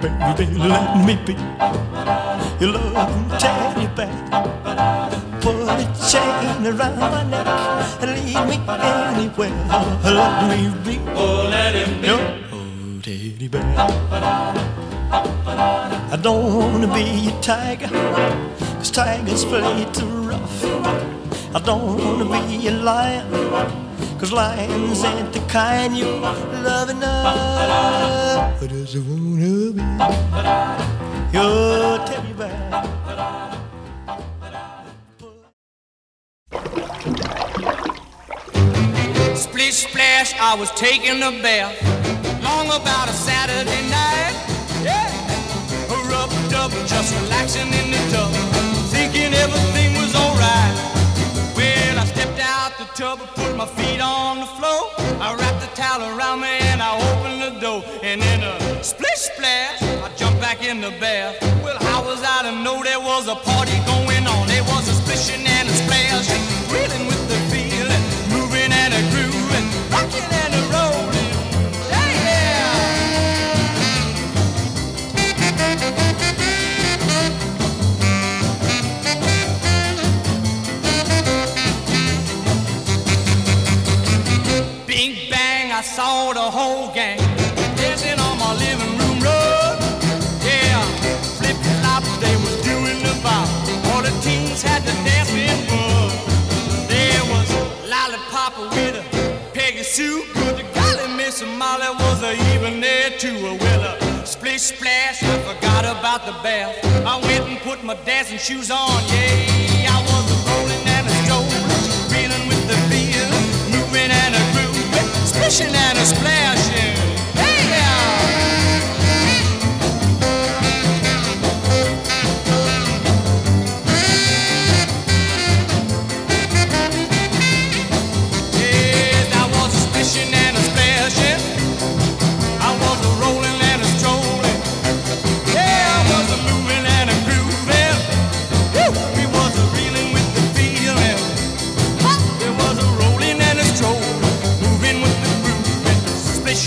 baby, let me be your loving teddy bear. Put a chain around my neck and lead me anywhere. Let me be, oh, let him be your old teddy bear. I don't wanna be a tiger, 'cause tigers play too rough. I don't wanna be a lion, 'cause lions ain't the kind you love enough. I just wanna be your teddy bear. Splish splash, I was taking a bath long about a Saturday night. Yeah, rubbed up, just relaxing in the tub, thinking everything was alright. Well, I stepped out the tub, put my feet on the floor. I wrapped the towel around me and I opened the door. And in a splish splash, I jumped back in the bath. Well, how was I to know there was a party going on? There was a splishing and a splashing, reeling with the feeling, moving and a grooving, rocking and a rolling. Hey, yeah! Bing bang, I saw the whole gang dancing on my living room rug. Yeah, flip flop, they was doing the bop. All the teens had the dancing bug. There was Lollipop with a Peggy Sue. Good golly, Miss Molly was even there too. Well, splish splash, I forgot about the bath. I went and put my dancing shoes on. Yeah, I was a rolling and a strolling, reeling with the feel, moving and a grooving, splishing and a splashing. Hey, yeah! Yes, I was a splishing and a splashing. I was a rolling and a strolling. Yeah, I was a moving and a grooving. Woo! We was a reeling with the feeling. It was a rolling and a strolling, moving with the grooving. Splish.